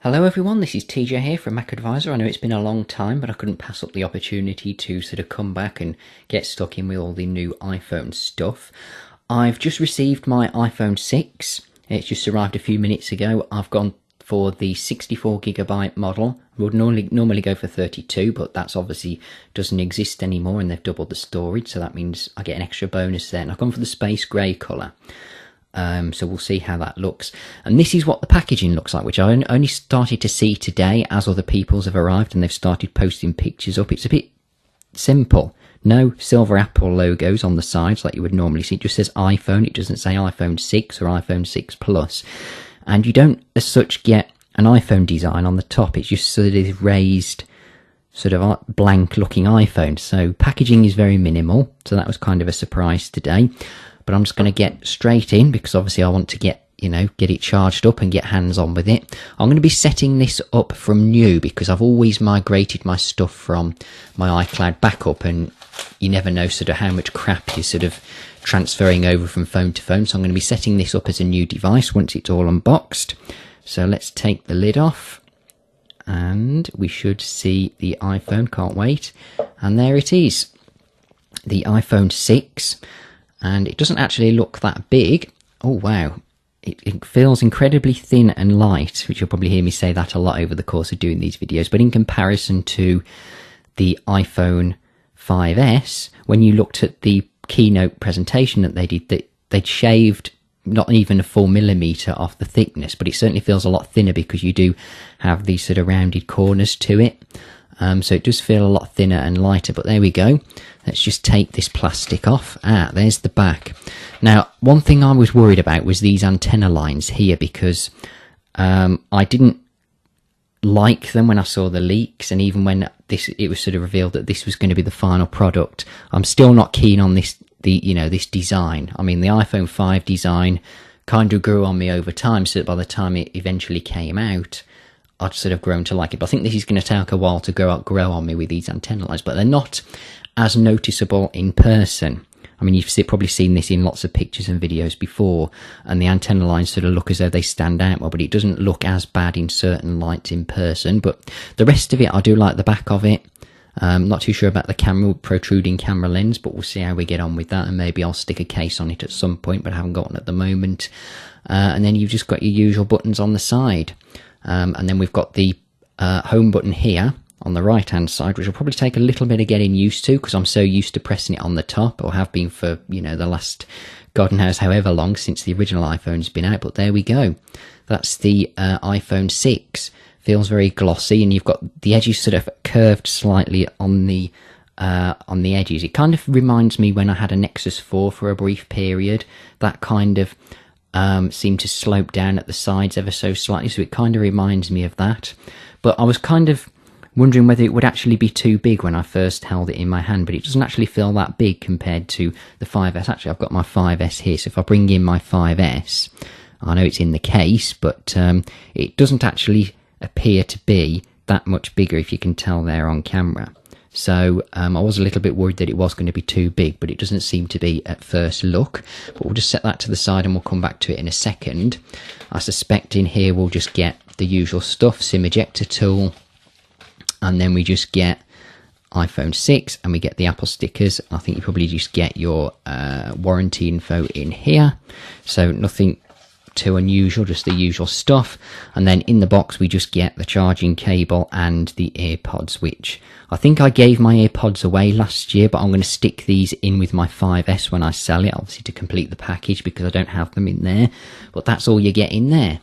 Hello everyone, this is TJ here from Mac Advisor. I know it's been a long time, but I couldn't pass up the opportunity to sort of come back and get stuck in with all the new iPhone stuff. I've just received my iPhone 6. It's just arrived a few minutes ago. I've gone for the 64GB model. I would normally go for 32, but that's obviously doesn't exist anymore and they've doubled the storage, so that means I get an extra bonus there. And I've gone for the space grey colour. So we'll see how that looks. And this is what the packaging looks like, which I only started to see today as other people's have arrived and they've started posting pictures up. It's a bit simple. No silver Apple logos on the sides like you would normally see. It just says iPhone. It doesn't say iPhone 6 or iPhone 6 Plus. And you don't as such get an iPhone design on the top. It's just sort of raised, sort of blank looking iPhone. So packaging is very minimal. So that was kind of a surprise today. But I'm just going to get straight in because obviously I want to get it charged up and get hands on with it. I'm going to be setting this up from new because I've always migrated my stuff from my iCloud backup and you never know sort of how much crap you're sort of transferring over from phone to phone. So I'm going to be setting this up as a new device once it's all unboxed. So let's take the lid off and we should see the iPhone. Can't wait. And there it is. The iPhone 6. And it doesn't actually look that big. Oh wow, it feels incredibly thin and light, which you'll probably hear me say that a lot over the course of doing these videos. But in comparison to the iPhone 5S, when you looked at the keynote presentation that they did, they'd shaved not even a 4mm off the thickness, but it certainly feels a lot thinner because you do have these sort of rounded corners to it. So it does feel a lot thinner and lighter, but there we go. Let's just take this plastic off. There's the back. Now, one thing I was worried about was these antenna lines here because I didn't like them when I saw the leaks, and even when it was sort of revealed that this was going to be the final product, I'm still not keen on this design. I mean, the iPhone 5 design kind of grew on me over time, so that by the time it eventually came out, I'd sort of grown to like it. But I think this is going to take a while to grow on me with these antenna lines, but they're not as noticeable in person. I mean, you've probably seen this in lots of pictures and videos before, and the antenna lines sort of look as though they stand out more, but it doesn't look as bad in certain lights in person. But the rest of it, I do like the back of it. Not too sure about the protruding camera lens, but we'll see how we get on with that, and maybe I'll stick a case on it at some point, but I haven't got one at the moment. And then you've just got your usual buttons on the side. And then we've got the home button here on the right hand side, which will probably take a little bit of getting used to because I'm so used to pressing it on the top, or have been for the last God knows however long since the original iPhone's been out. But there we go. That's the iPhone 6. Feels very glossy, and you've got the edges sort of curved slightly on the edges. It kind of reminds me when I had a Nexus 4 for a brief period. That kind of seemed to slope down at the sides ever so slightly, so it kind of reminds me of that. But I was kind of wondering whether it would actually be too big when I first held it in my hand, but it doesn't actually feel that big compared to the 5S. Actually, I've got my 5S here, so if I bring in my 5S, I know it's in the case, but it doesn't actually appear to be that much bigger, if you can tell there on camera. So I was a little bit worried that it was going to be too big, but it doesn't seem to be at first look. But we'll just set that to the side and we'll come back to it in a second. I suspect in here we'll just get the usual stuff, SIM ejector tool, and then we just get iPhone 6 and we get the Apple stickers. I think you probably just get your warranty info in here. So nothing too unusual, just the usual stuff. And then in the box we just get the charging cable and the AirPods, which I think I gave my AirPods away last year, but I'm going to stick these in with my 5S when I sell it, obviously to complete the package because I don't have them in there. But that's all you get in there.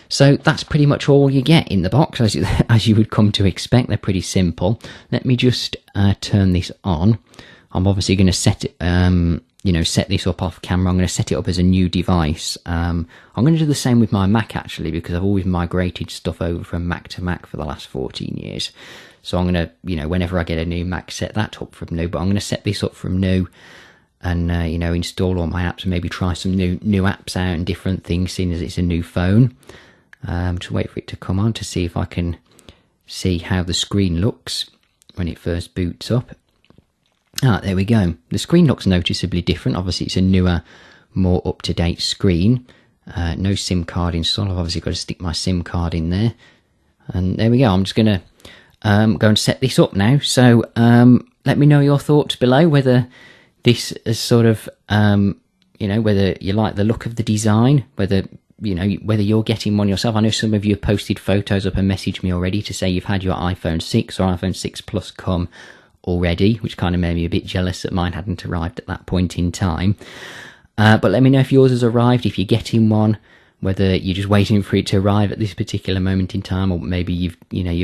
So that's pretty much all you get in the box, as you would come to expect. They're pretty simple. Let me just turn this on. I'm obviously going to set it set this up off camera. I'm going to set it up as a new device. I'm going to do the same with my Mac actually, because I've always migrated stuff over from Mac to Mac for the last 14 years. So I'm going to, whenever I get a new Mac, set that up from new. But I'm going to set this up from new and, install all my apps and maybe try some new apps out and different things, seeing as it's a new phone. Just wait for it to come on to see if I can see how the screen looks when it first boots up. There we go. The screen looks noticeably different. Obviously, it's a newer, more up-to-date screen. No SIM card installed. I've obviously got to stick my SIM card in there. And there we go. I'm just going to go and set this up now. So let me know your thoughts below, whether this is sort of, whether you like the look of the design, whether you're getting one yourself. I know some of you have posted photos up and messaged me already to say you've had your iPhone 6 or iPhone 6 Plus come already, which kind of made me a bit jealous that mine hadn't arrived at that point in time. But let me know if yours has arrived, if you're getting one, whether you're just waiting for it to arrive at this particular moment in time, or maybe you've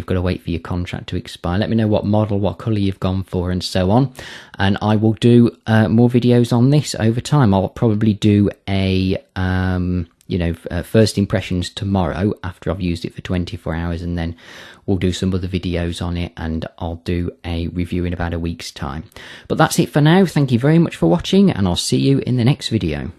got to wait for your contract to expire. Let me know what model, what colour you've gone for, and so on. And I will do more videos on this over time. I'll probably do a first impressions tomorrow after I've used it for 24 hours, and then we'll do some other videos on it, and I'll do a review in about a week's time. But that's it for now. Thank you very much for watching, and I'll see you in the next video.